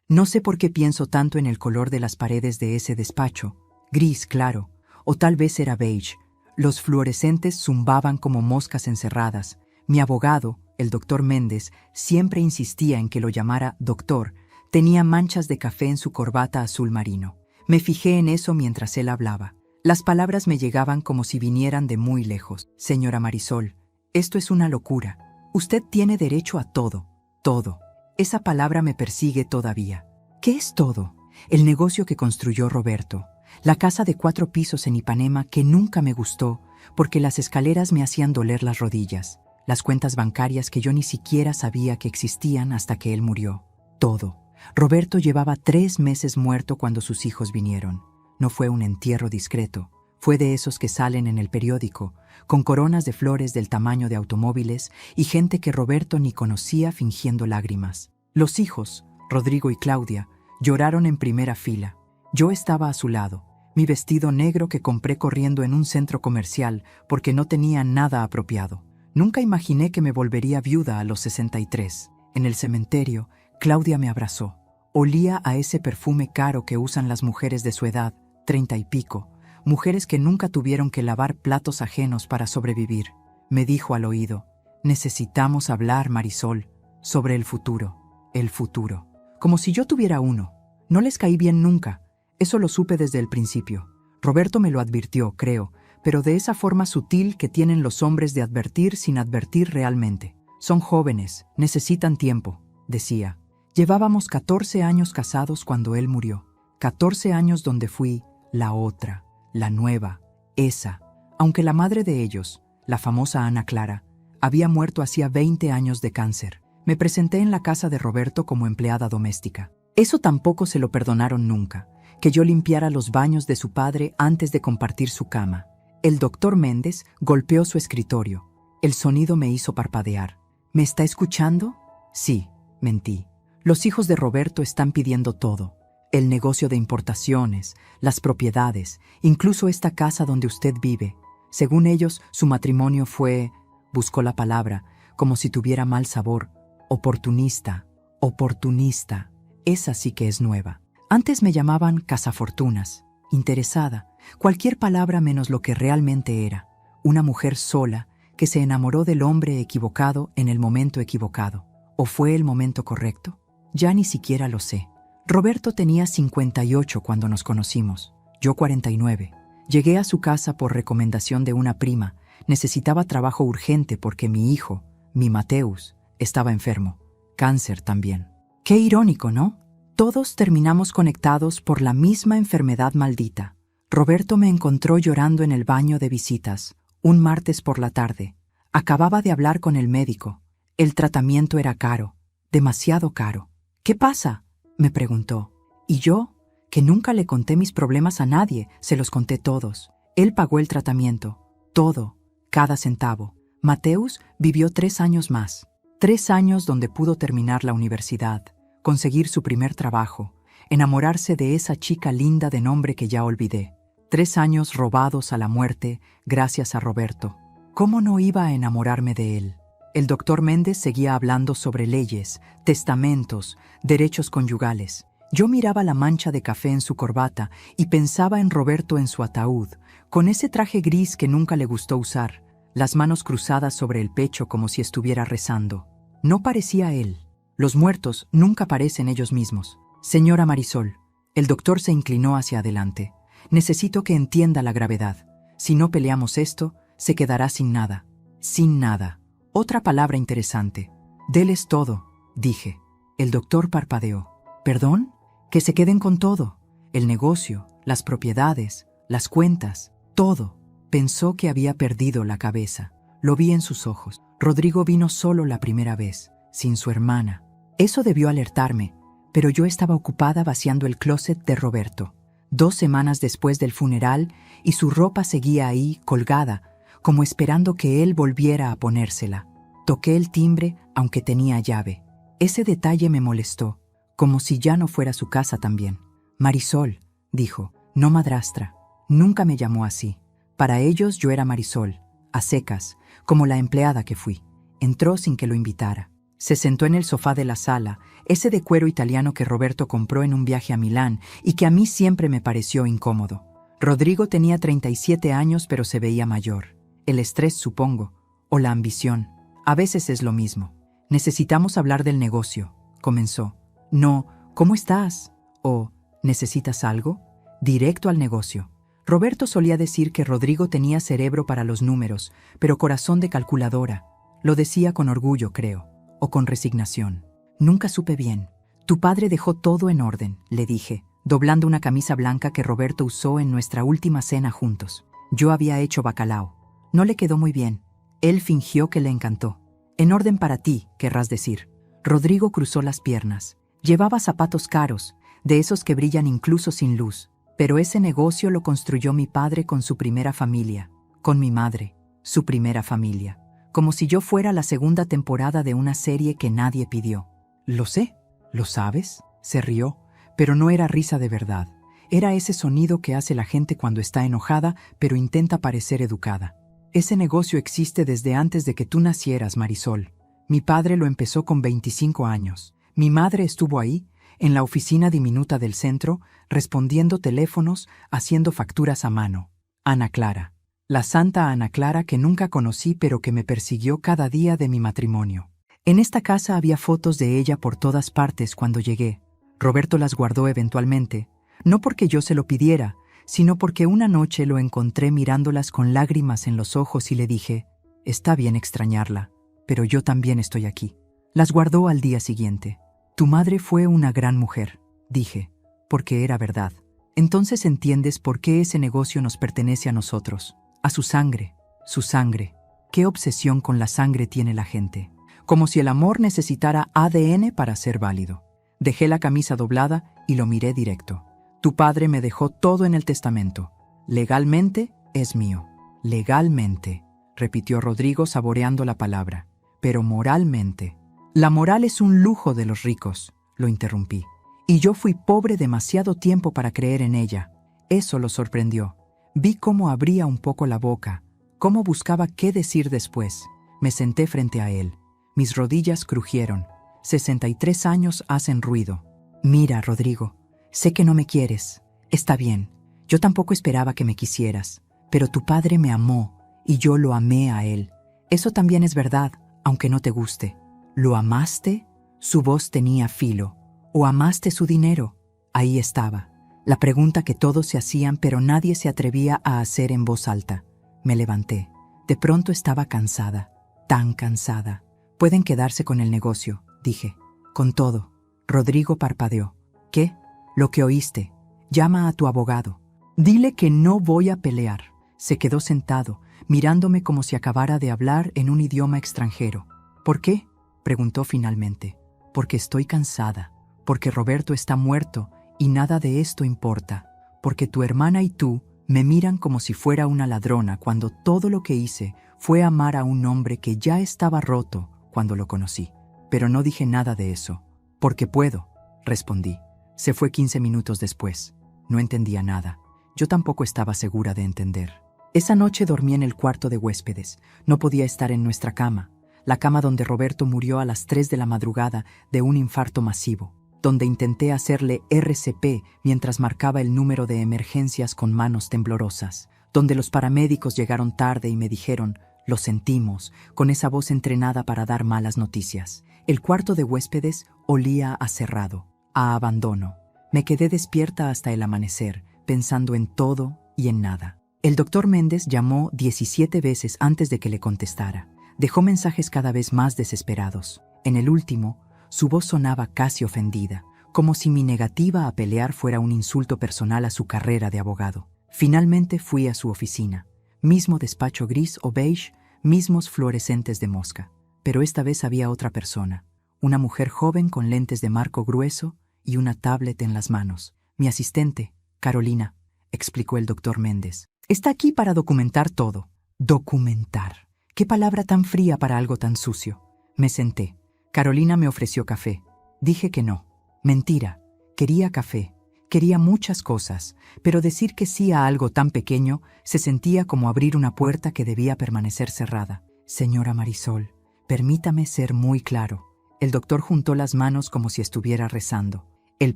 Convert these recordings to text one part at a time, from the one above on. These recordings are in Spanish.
No sé por qué pienso tanto en el color de las paredes de ese despacho, gris claro, o tal vez era beige. Los fluorescentes zumbaban como moscas encerradas. Mi abogado, el doctor Méndez, siempre insistía en que lo llamara doctor. Tenía manchas de café en su corbata azul marino. Me fijé en eso mientras él hablaba. Las palabras me llegaban como si vinieran de muy lejos. Señora Marisol, esto es una locura. Usted tiene derecho a todo, todo. Esa palabra me persigue todavía. ¿Qué es todo? El negocio que construyó Roberto. La casa de 4 pisos en Ipanema que nunca me gustó porque las escaleras me hacían doler las rodillas. Las cuentas bancarias que yo ni siquiera sabía que existían hasta que él murió. Todo. Roberto llevaba 3 meses muerto cuando sus hijos vinieron. No fue un entierro discreto. Fue de esos que salen en el periódico, con coronas de flores del tamaño de automóviles y gente que Roberto ni conocía fingiendo lágrimas. Los hijos, Rodrigo y Claudia, lloraron en primera fila. Yo estaba a su lado, mi vestido negro que compré corriendo en un centro comercial porque no tenía nada apropiado. Nunca imaginé que me volvería viuda a los 63. En el cementerio, Claudia me abrazó. Olía a ese perfume caro que usan las mujeres de su edad, 30 y pico, mujeres que nunca tuvieron que lavar platos ajenos para sobrevivir. Me dijo al oído, necesitamos hablar, Marisol, sobre el futuro, como si yo tuviera uno. No les caí bien nunca, eso lo supe desde el principio. Roberto me lo advirtió, creo, pero de esa forma sutil que tienen los hombres de advertir sin advertir realmente. Son jóvenes, necesitan tiempo, decía. Llevábamos 14 años casados cuando él murió. 14 años donde fui la otra, la nueva, esa. Aunque la madre de ellos, la famosa Ana Clara, había muerto hacía 20 años de cáncer. Me presenté en la casa de Roberto como empleada doméstica. Eso tampoco se lo perdonaron nunca, que yo limpiara los baños de su padre antes de compartir su cama. El doctor Méndez golpeó su escritorio. El sonido me hizo parpadear. ¿Me está escuchando? Sí, mentí. Los hijos de Roberto están pidiendo todo. El negocio de importaciones, las propiedades, incluso esta casa donde usted vive. Según ellos, su matrimonio fue, buscó la palabra, como si tuviera mal sabor, oportunista, oportunista. Esa sí que es nueva. Antes me llamaban cazafortunas, interesada, cualquier palabra menos lo que realmente era. Una mujer sola que se enamoró del hombre equivocado en el momento equivocado. ¿O fue el momento correcto? Ya ni siquiera lo sé. Roberto tenía 58 cuando nos conocimos, yo 49. Llegué a su casa por recomendación de una prima. Necesitaba trabajo urgente porque mi hijo, mi Mateus, estaba enfermo. Cáncer también. Qué irónico, ¿no? Todos terminamos conectados por la misma enfermedad maldita. Roberto me encontró llorando en el baño de visitas, un martes por la tarde. Acababa de hablar con el médico. El tratamiento era caro, demasiado caro. ¿Qué pasa?, me preguntó. Y yo, que nunca le conté mis problemas a nadie, se los conté todos. Él pagó el tratamiento, todo, cada centavo. Mateus vivió 3 años más. 3 años donde pudo terminar la universidad, conseguir su primer trabajo, enamorarse de esa chica linda de nombre que ya olvidé. 3 años robados a la muerte gracias a Roberto. ¿Cómo no iba a enamorarme de él? El doctor Méndez seguía hablando sobre leyes, testamentos, derechos conyugales. Yo miraba la mancha de café en su corbata y pensaba en Roberto en su ataúd, con ese traje gris que nunca le gustó usar, las manos cruzadas sobre el pecho como si estuviera rezando. No parecía él. Los muertos nunca parecen ellos mismos. Señora Marisol, el doctor se inclinó hacia adelante. Necesito que entienda la gravedad. Si no peleamos esto, se quedará sin nada. Sin nada. Otra palabra interesante. Deles todo, dije. El doctor parpadeó. ¿Perdón? Que se queden con todo. El negocio, las propiedades, las cuentas, todo. Pensó que había perdido la cabeza. Lo vi en sus ojos. Rodrigo vino solo la primera vez, sin su hermana. Eso debió alertarme, pero yo estaba ocupada vaciando el closet de Roberto. 2 semanas después del funeral, y su ropa seguía ahí, colgada, como esperando que él volviera a ponérsela. Toqué el timbre, aunque tenía llave. Ese detalle me molestó, como si ya no fuera su casa también. Marisol, dijo, no madrastra. Nunca me llamó así. Para ellos yo era Marisol, a secas, como la empleada que fui. Entró sin que lo invitara. Se sentó en el sofá de la sala, ese de cuero italiano que Roberto compró en un viaje a Milán y que a mí siempre me pareció incómodo. Rodrigo tenía 37 años, pero se veía mayor. El estrés, supongo, o la ambición. A veces es lo mismo. Necesitamos hablar del negocio, comenzó. No, ¿cómo estás? O, ¿necesitas algo? Directo al negocio. Roberto solía decir que Rodrigo tenía cerebro para los números, pero corazón de calculadora. Lo decía con orgullo, creo, o con resignación. Nunca supe bien. Tu padre dejó todo en orden, le dije, doblando una camisa blanca que Roberto usó en nuestra última cena juntos. Yo había hecho bacalao. No le quedó muy bien. Él fingió que le encantó. En orden para ti, querrás decir. Rodrigo cruzó las piernas. Llevaba zapatos caros, de esos que brillan incluso sin luz. Pero ese negocio lo construyó mi padre con su primera familia, con mi madre, su primera familia, como si yo fuera la segunda temporada de una serie que nadie pidió. Lo sé, ¿lo sabes? Se rió, pero no era risa de verdad. Era ese sonido que hace la gente cuando está enojada, pero intenta parecer educada. Ese negocio existe desde antes de que tú nacieras, Marisol. Mi padre lo empezó con 25 años. Mi madre estuvo ahí, en la oficina diminuta del centro, respondiendo teléfonos, haciendo facturas a mano. Ana Clara. La santa Ana Clara que nunca conocí pero que me persiguió cada día de mi matrimonio. En esta casa había fotos de ella por todas partes cuando llegué. Roberto las guardó eventualmente, no porque yo se lo pidiera, sino porque una noche lo encontré mirándolas con lágrimas en los ojos y le dije, está bien extrañarla, pero yo también estoy aquí. Las guardó al día siguiente. Tu madre fue una gran mujer, dije, porque era verdad. Entonces entiendes por qué ese negocio nos pertenece a nosotros, a su sangre, su sangre. ¿Qué obsesión con la sangre tiene la gente? Como si el amor necesitara ADN para ser válido. Dejé la camisa doblada y lo miré directo. Tu padre me dejó todo en el testamento. Legalmente es mío. Legalmente, repitió Rodrigo saboreando la palabra. Pero moralmente. La moral es un lujo de los ricos, lo interrumpí. Y yo fui pobre demasiado tiempo para creer en ella. Eso lo sorprendió. Vi cómo abría un poco la boca, cómo buscaba qué decir después. Me senté frente a él. Mis rodillas crujieron. 63 años hacen ruido. Mira, Rodrigo, sé que no me quieres. Está bien. Yo tampoco esperaba que me quisieras. Pero tu padre me amó y yo lo amé a él. Eso también es verdad, aunque no te guste. ¿Lo amaste? Su voz tenía filo. ¿O amaste su dinero? Ahí estaba. La pregunta que todos se hacían, pero nadie se atrevía a hacer en voz alta. Me levanté. De pronto estaba cansada. Tan cansada. Pueden quedarse con el negocio, dije. Con todo. Rodrigo parpadeó. ¿Qué? Lo que oíste. Llama a tu abogado. Dile que no voy a pelear. Se quedó sentado, mirándome como si acabara de hablar en un idioma extranjero. ¿Por qué? Preguntó finalmente. Porque estoy cansada. Porque Roberto está muerto y nada de esto importa. Porque tu hermana y tú me miran como si fuera una ladrona cuando todo lo que hice fue amar a un hombre que ya estaba roto cuando lo conocí. Pero no dije nada de eso. Porque puedo, respondí. Se fue 15 minutos después. No entendía nada. Yo tampoco estaba segura de entender. Esa noche dormí en el cuarto de huéspedes. No podía estar en nuestra cama. La cama donde Roberto murió a las 3 de la madrugada de un infarto masivo, donde intenté hacerle RCP mientras marcaba el número de emergencias con manos temblorosas, donde los paramédicos llegaron tarde y me dijeron, lo sentimos, con esa voz entrenada para dar malas noticias. El cuarto de huéspedes olía a cerrado, a abandono. Me quedé despierta hasta el amanecer, pensando en todo y en nada. El doctor Méndez llamó 17 veces antes de que le contestara. Dejó mensajes cada vez más desesperados. En el último, su voz sonaba casi ofendida, como si mi negativa a pelear fuera un insulto personal a su carrera de abogado. Finalmente fui a su oficina. Mismo despacho gris o beige, mismos fluorescentes de mosca. Pero esta vez había otra persona. Una mujer joven con lentes de marco grueso y una tablet en las manos. Mi asistente, Carolina, explicó el doctor Méndez. Está aquí para documentar todo. Documentar. ¿Qué palabra tan fría para algo tan sucio? Me senté. Carolina me ofreció café. Dije que no. Mentira. Quería café. Quería muchas cosas, pero decir que sí a algo tan pequeño se sentía como abrir una puerta que debía permanecer cerrada. Señora Marisol, permítame ser muy claro. El doctor juntó las manos como si estuviera rezando. El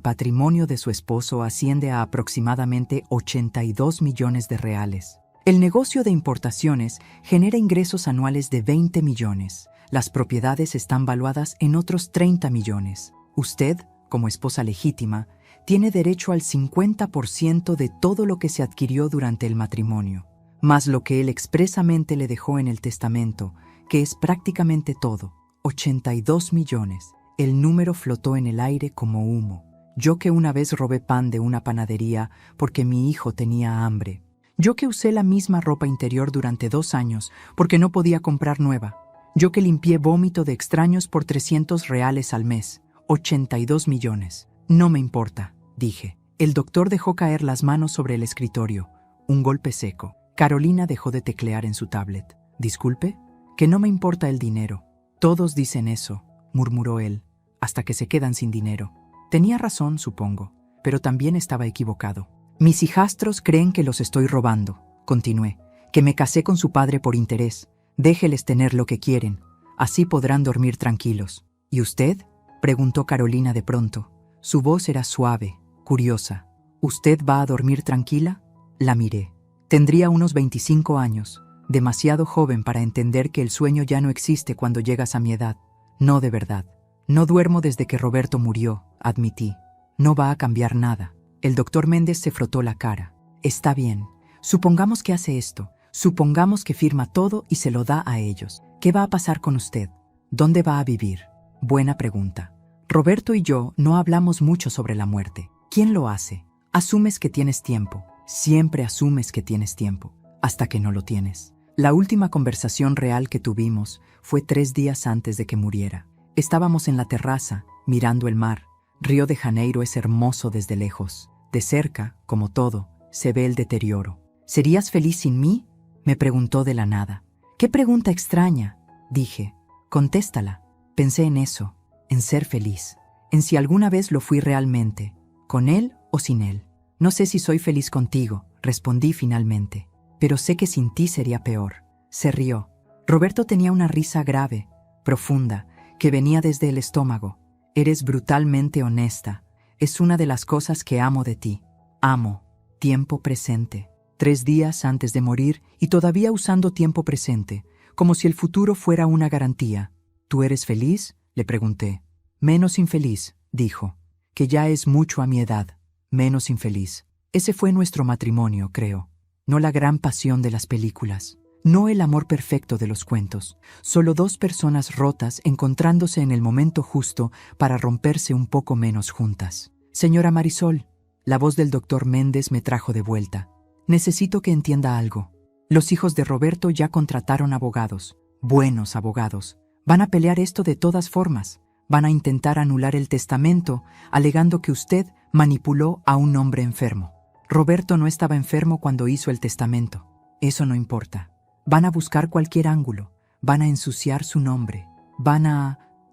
patrimonio de su esposo asciende a aproximadamente 82 millones de reales. El negocio de importaciones genera ingresos anuales de 20 millones. Las propiedades están valuadas en otros 30 millones. Usted, como esposa legítima, tiene derecho al 50% de todo lo que se adquirió durante el matrimonio, más lo que él expresamente le dejó en el testamento, que es prácticamente todo, 82 millones. El número flotó en el aire como humo. Yo que una vez robé pan de una panadería porque mi hijo tenía hambre. Yo que usé la misma ropa interior durante 2 años porque no podía comprar nueva. Yo que limpié vómito de extraños por 300 reales al mes. 82 millones. No me importa, dije. El doctor dejó caer las manos sobre el escritorio. Un golpe seco. Carolina dejó de teclear en su tablet. «Disculpe, que no me importa el dinero». «Todos dicen eso», murmuró él, «hasta que se quedan sin dinero». Tenía razón, supongo, pero también estaba equivocado. «Mis hijastros creen que los estoy robando», continué, «que me casé con su padre por interés. Déjeles tener lo que quieren. Así podrán dormir tranquilos». «¿Y usted?», preguntó Carolina de pronto. Su voz era suave, curiosa. «¿Usted va a dormir tranquila?». La miré. Tendría unos 25 años, demasiado joven para entender que el sueño ya no existe cuando llegas a mi edad. No de verdad. «No duermo desde que Roberto murió», admití. «No va a cambiar nada». El doctor Méndez se frotó la cara. «Está bien. Supongamos que hace esto. Supongamos que firma todo y se lo da a ellos. ¿Qué va a pasar con usted? ¿Dónde va a vivir?». Buena pregunta. Roberto y yo no hablamos mucho sobre la muerte. ¿Quién lo hace? Asumes que tienes tiempo. Siempre asumes que tienes tiempo, hasta que no lo tienes. La última conversación real que tuvimos fue 3 días antes de que muriera. Estábamos en la terraza, mirando el mar. Río de Janeiro es hermoso desde lejos. De cerca, como todo, se ve el deterioro. «¿Serías feliz sin mí?», me preguntó de la nada. «Qué pregunta extraña», dije. «Contéstala». Pensé en eso, en ser feliz, en si alguna vez lo fui realmente, con él o sin él. «No sé si soy feliz contigo», respondí finalmente, «pero sé que sin ti sería peor». Se rió. Roberto tenía una risa grave, profunda, que venía desde el estómago. «Eres brutalmente honesta. Es una de las cosas que amo de ti. Amo. Tiempo presente». 3 días antes de morir y todavía usando tiempo presente, como si el futuro fuera una garantía. «¿Tú eres feliz?», le pregunté. «Menos infeliz», dijo, «que ya es mucho a mi edad. Menos infeliz». Ese fue nuestro matrimonio, creo. No la gran pasión de las películas. No el amor perfecto de los cuentos. Solo 2 personas rotas encontrándose en el momento justo para romperse un poco menos juntas. «Señora Marisol», la voz del doctor Méndez me trajo de vuelta. «Necesito que entienda algo. Los hijos de Roberto ya contrataron abogados. Buenos abogados. Van a pelear esto de todas formas. Van a intentar anular el testamento, alegando que usted manipuló a un hombre enfermo. Roberto no estaba enfermo cuando hizo el testamento. Eso no importa. Van a buscar cualquier ángulo. Van a ensuciar su nombre.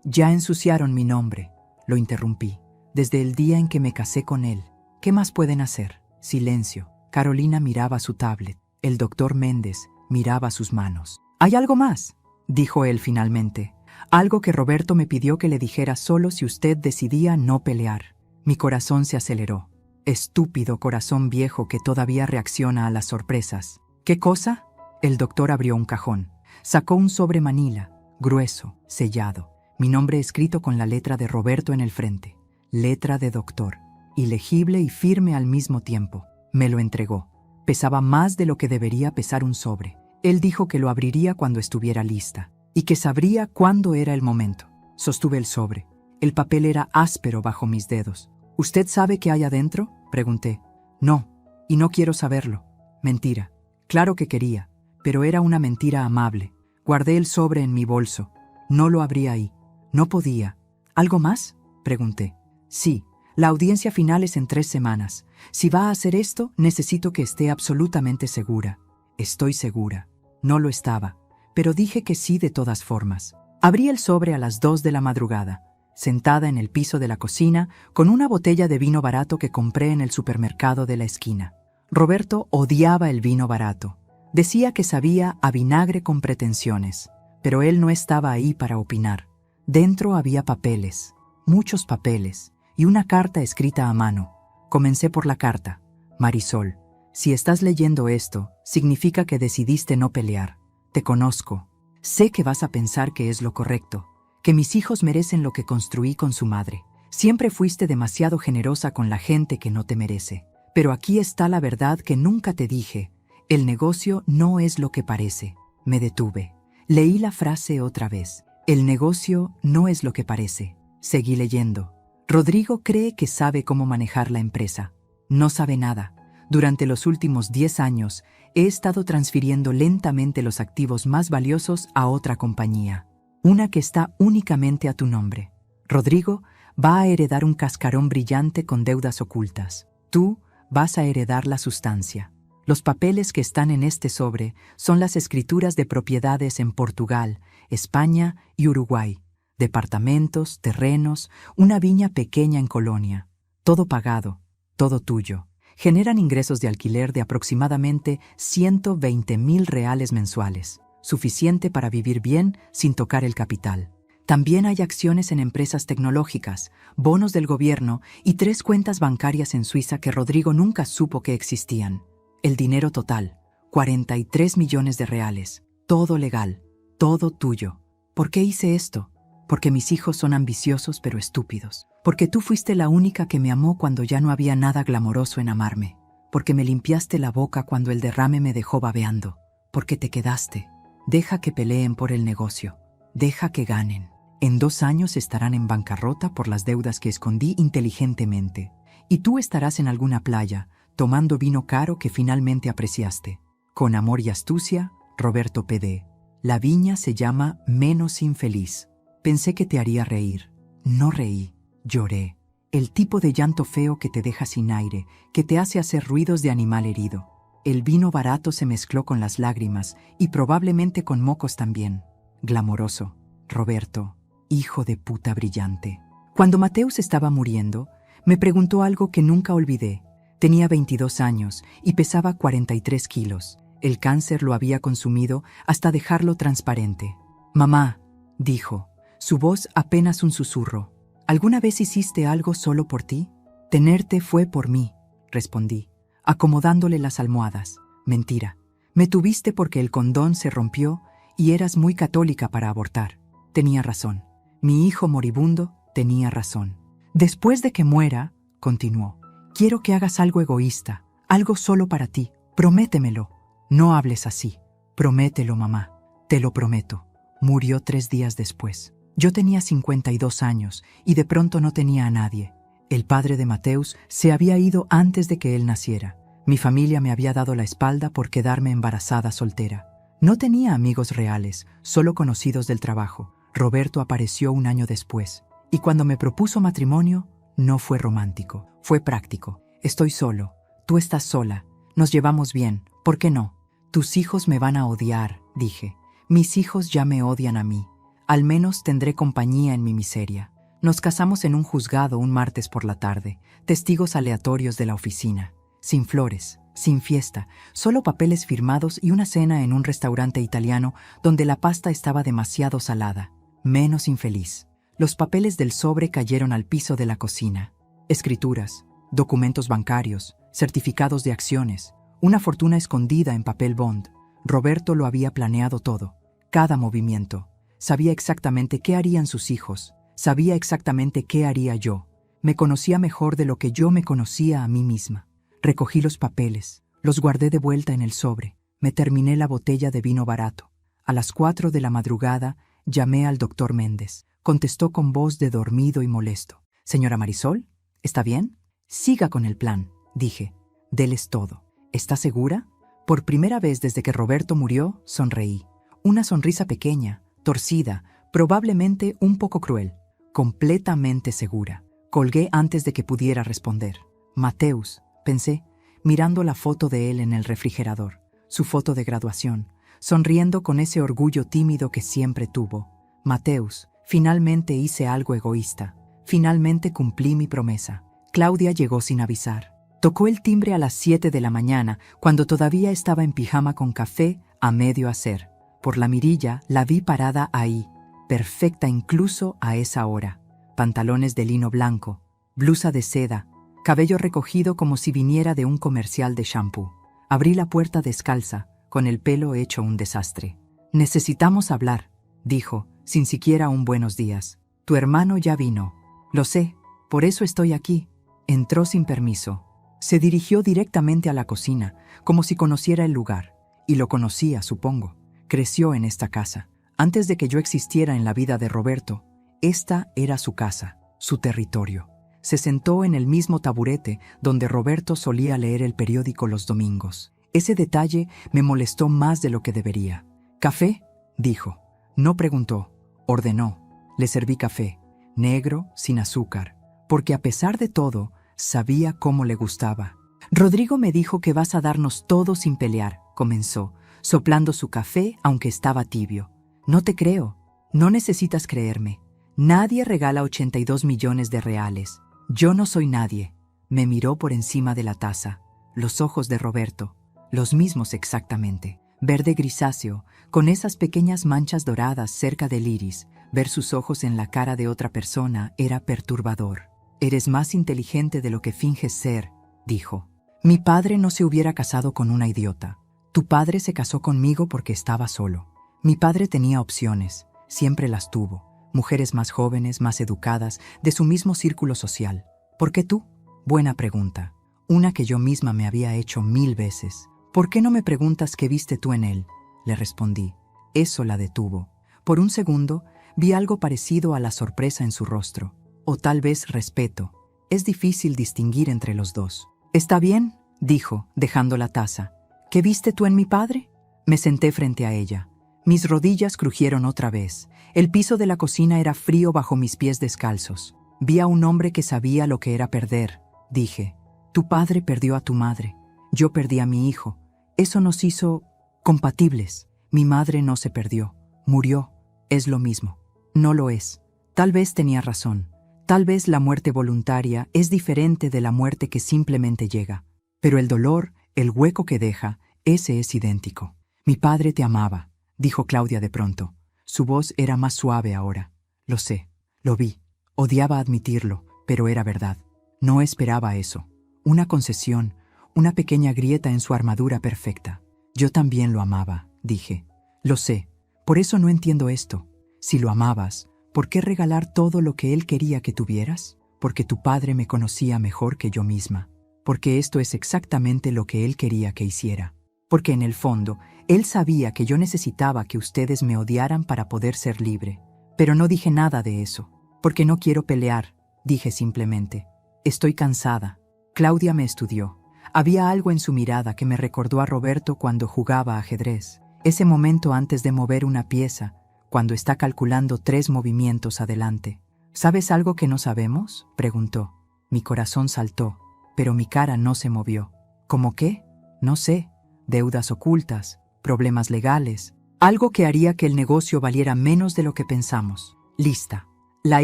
Ya ensuciaron mi nombre», lo interrumpí. «Desde el día en que me casé con él. ¿Qué más pueden hacer?». Silencio. Carolina miraba su tablet. El doctor Méndez miraba sus manos. «¿Hay algo más?», dijo él finalmente. «Algo que Roberto me pidió que le dijera solo si usted decidía no pelear». Mi corazón se aceleró. Estúpido corazón viejo que todavía reacciona a las sorpresas. «¿Qué cosa?». El doctor abrió un cajón. Sacó un sobre manila, grueso, sellado. Mi nombre escrito con la letra de Roberto en el frente. Letra de doctor. Ilegible y firme al mismo tiempo. Me lo entregó. Pesaba más de lo que debería pesar un sobre. Él dijo que lo abriría cuando estuviera lista y que sabría cuándo era el momento. Sostuve el sobre. El papel era áspero bajo mis dedos. «¿Usted sabe qué hay adentro?», pregunté. «No, y no quiero saberlo». Mentira. Claro que quería, pero era una mentira amable. Guardé el sobre en mi bolso. No lo abrí ahí. No podía. «¿Algo más?», pregunté. «Sí. La audiencia final es en 3 semanas. Si va a hacer esto, necesito que esté absolutamente segura». «Estoy segura». No lo estaba, pero dije que sí de todas formas. Abrí el sobre a las 2 de la madrugada, sentada en el piso de la cocina, con una botella de vino barato que compré en el supermercado de la esquina. Roberto odiaba el vino barato. Decía que sabía a vinagre con pretensiones, pero él no estaba ahí para opinar. Dentro había papeles, muchos papeles, y una carta escrita a mano. Comencé por la carta. Marisol, si estás leyendo esto, significa que decidiste no pelear. Te conozco. Sé que vas a pensar que es lo correcto, que mis hijos merecen lo que construí con su madre. Siempre fuiste demasiado generosa con la gente que no te merece. Pero aquí está la verdad que nunca te dije. El negocio no es lo que parece. Me detuve. Leí la frase otra vez. El negocio no es lo que parece. Seguí leyendo. Rodrigo cree que sabe cómo manejar la empresa. No sabe nada. Durante los últimos 10 años, he estado transfiriendo lentamente los activos más valiosos a otra compañía. Una que está únicamente a tu nombre. Rodrigo va a heredar un cascarón brillante con deudas ocultas. Tú vas a heredar la sustancia. Los papeles que están en este sobre son las escrituras de propiedades en Portugal, España y Uruguay. Departamentos, terrenos, una viña pequeña en Colonia. Todo pagado, todo tuyo. Generan ingresos de alquiler de aproximadamente 120,000 reales mensuales, suficiente para vivir bien sin tocar el capital. También hay acciones en empresas tecnológicas, bonos del gobierno y 3 cuentas bancarias en Suiza que Rodrigo nunca supo que existían. El dinero total, 43 millones de reales. Todo legal, todo tuyo. ¿Por qué hice esto? Porque mis hijos son ambiciosos pero estúpidos. Porque tú fuiste la única que me amó cuando ya no había nada glamoroso en amarme. Porque me limpiaste la boca cuando el derrame me dejó babeando. Porque te quedaste. Deja que peleen por el negocio. Deja que ganen. En 2 años estarán en bancarrota por las deudas que escondí inteligentemente. Y tú estarás en alguna playa, tomando vino caro que finalmente apreciaste. Con amor y astucia, Roberto P.D. La viña se llama Menos Infeliz. Pensé que te haría reír. No reí, lloré. El tipo de llanto feo que te deja sin aire, que te hace hacer ruidos de animal herido. El vino barato se mezcló con las lágrimas y probablemente con mocos también. Glamoroso, Roberto, hijo de puta brillante. Cuando Mateus estaba muriendo, me preguntó algo que nunca olvidé. Tenía 22 años y pesaba 43 kilos. El cáncer lo había consumido hasta dejarlo transparente. Mamá, dijo, su voz apenas un susurro. ¿Alguna vez hiciste algo solo por ti? Tenerte fue por mí, respondí, acomodándole las almohadas. Mentira. Me tuviste porque el condón se rompió y eras muy católica para abortar. Tenía razón. Mi hijo moribundo tenía razón. Después de que muera, continuó, quiero que hagas algo egoísta, algo solo para ti. Prométemelo. No hables así. Promételo, mamá. Te lo prometo. Murió 3 días después. Yo tenía 52 años y de pronto no tenía a nadie. El padre de Mateus se había ido antes de que él naciera. Mi familia me había dado la espalda por quedarme embarazada soltera. No tenía amigos reales, solo conocidos del trabajo. Roberto apareció 1 año después. Y cuando me propuso matrimonio, no fue romántico, fue práctico. Estoy solo, tú estás sola, nos llevamos bien, ¿por qué no? Tus hijos me van a odiar, dije. Mis hijos ya me odian a mí. Al menos tendré compañía en mi miseria. Nos casamos en un juzgado un martes por la tarde, testigos aleatorios de la oficina. Sin flores, sin fiesta, solo papeles firmados y una cena en un restaurante italiano donde la pasta estaba demasiado salada. Menos infeliz. Los papeles del sobre cayeron al piso de la cocina. Escrituras, documentos bancarios, certificados de acciones, una fortuna escondida en papel bond. Roberto lo había planeado todo, cada movimiento. Sabía exactamente qué harían sus hijos, sabía exactamente qué haría yo. Me conocía mejor de lo que yo me conocía a mí misma. Recogí los papeles, los guardé de vuelta en el sobre, me terminé la botella de vino barato. A las 4 de la madrugada llamé al doctor Méndez. Contestó con voz de dormido y molesto. «Señora Marisol, ¿está bien?» «Siga con el plan», dije. «Deles todo». «¿Está segura?» Por primera vez desde que Roberto murió, sonreí. Una sonrisa pequeña, torcida, probablemente un poco cruel. Completamente segura. Colgué antes de que pudiera responder. «Mateus», pensé, mirando la foto de él en el refrigerador. Su foto de graduación, sonriendo con ese orgullo tímido que siempre tuvo. «Mateus, finalmente hice algo egoísta. Finalmente cumplí mi promesa». Claudia llegó sin avisar. Tocó el timbre a las 7 de la mañana, cuando todavía estaba en pijama con café a medio hacer. Por la mirilla la vi parada ahí, perfecta incluso a esa hora. Pantalones de lino blanco, blusa de seda, cabello recogido como si viniera de un comercial de shampoo. Abrí la puerta descalza, con el pelo hecho un desastre. «Necesitamos hablar», dijo, sin siquiera un buenos días. «Tu hermano ya vino». «Lo sé, por eso estoy aquí». Entró sin permiso. Se dirigió directamente a la cocina, como si conociera el lugar. Y lo conocía, supongo. Creció en esta casa. Antes de que yo existiera en la vida de Roberto, esta era su casa, su territorio. Se sentó en el mismo taburete donde Roberto solía leer el periódico los domingos. Ese detalle me molestó más de lo que debería. «¿Café?», dijo. No preguntó, ordenó. Le serví café, negro, sin azúcar, porque a pesar de todo, sabía cómo le gustaba. «Rodrigo me dijo que vas a darnos todo sin pelear», comenzó, soplando su café aunque estaba tibio. «No te creo. No necesitas creerme. Nadie regala 82 millones de reales. Yo no soy nadie». Me miró por encima de la taza. Los ojos de Roberto, los mismos exactamente. Verde grisáceo, con esas pequeñas manchas doradas cerca del iris. Ver sus ojos en la cara de otra persona era perturbador. «Eres más inteligente de lo que finges ser», dijo. «Mi padre no se hubiera casado con una idiota. Tu padre se casó conmigo porque estaba solo. Mi padre tenía opciones, siempre las tuvo. Mujeres más jóvenes, más educadas, de su mismo círculo social. ¿Por qué tú?». Buena pregunta. Una que yo misma me había hecho 1000 veces. «¿Por qué no me preguntas qué viste tú en él?», le respondí. Eso la detuvo. Por un segundo, vi algo parecido a la sorpresa en su rostro. O tal vez respeto. Es difícil distinguir entre los dos. «Está bien», dijo, dejando la taza. «¿Qué viste tú en mi padre?». Me senté frente a ella. Mis rodillas crujieron otra vez. El piso de la cocina era frío bajo mis pies descalzos. «Vi a un hombre que sabía lo que era perder», dije. «Tu padre perdió a tu madre. Yo perdí a mi hijo. Eso nos hizo compatibles. Mi madre no se perdió. Murió. Es lo mismo». «No lo es». Tal vez tenía razón. Tal vez la muerte voluntaria es diferente de la muerte que simplemente llega. Pero el dolor, el hueco que deja, ese es idéntico. «Mi padre te amaba», dijo Claudia de pronto. Su voz era más suave ahora. «Lo sé. Lo vi. Odiaba admitirlo, pero era verdad. No esperaba eso. Una concesión, una pequeña grieta en su armadura perfecta. Yo también lo amaba», dije. «Lo sé. Por eso no entiendo esto. Si lo amabas, ¿por qué regalar todo lo que él quería que tuvieras? Porque tu padre me conocía mejor que yo misma. Porque esto es exactamente lo que él quería que hiciera. Porque en el fondo, él sabía que yo necesitaba que ustedes me odiaran para poder ser libre. Pero no dije nada de eso. Porque no quiero pelear», dije simplemente. «Estoy cansada». Claudia me estudió. Había algo en su mirada que me recordó a Roberto cuando jugaba ajedrez. Ese momento antes de mover una pieza, cuando está calculando 3 movimientos adelante. «¿Sabes algo que no sabemos?», preguntó. Mi corazón saltó, pero mi cara no se movió. «¿Cómo qué?». «No sé. Deudas ocultas, problemas legales, algo que haría que el negocio valiera menos de lo que pensamos». «Lista». La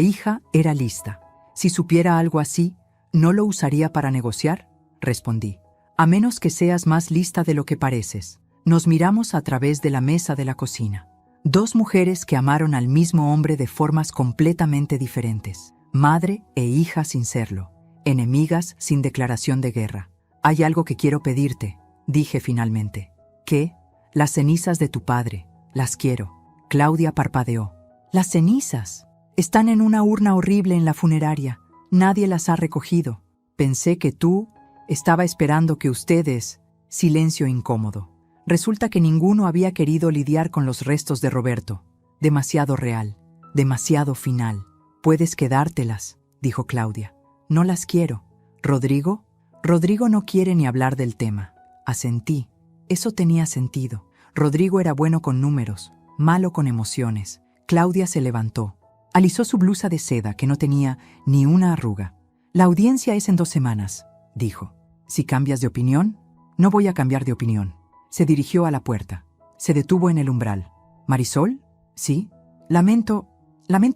hija era lista. «Si supiera algo así, ¿no lo usaría para negociar?», respondí. «A menos que seas más lista de lo que pareces». Nos miramos a través de la mesa de la cocina. 2 mujeres que amaron al mismo hombre de formas completamente diferentes. Madre e hija sin serlo. Enemigas sin declaración de guerra. «Hay algo que quiero pedirte», dije finalmente. «¿Qué?». «Las cenizas de tu padre. Las quiero». Claudia parpadeó. «¿Las cenizas?». «Están en una urna horrible en la funeraria. Nadie las ha recogido. Pensé que tú...». «Estaba esperando que ustedes...». Silencio incómodo. Resulta que ninguno había querido lidiar con los restos de Roberto. Demasiado real, demasiado final. «Puedes quedártelas», dijo Claudia. «No las quiero». «¿Rodrigo?». «Rodrigo no quiere ni hablar del tema». Asentí. Eso tenía sentido. Rodrigo era bueno con números, malo con emociones. Claudia se levantó. Alisó su blusa de seda que no tenía ni una arruga. «La audiencia es en 2 semanas», dijo. «Si cambias de opinión...». «No voy a cambiar de opinión». Se dirigió a la puerta. Se detuvo en el umbral. «¿Marisol?». «Sí». Lamento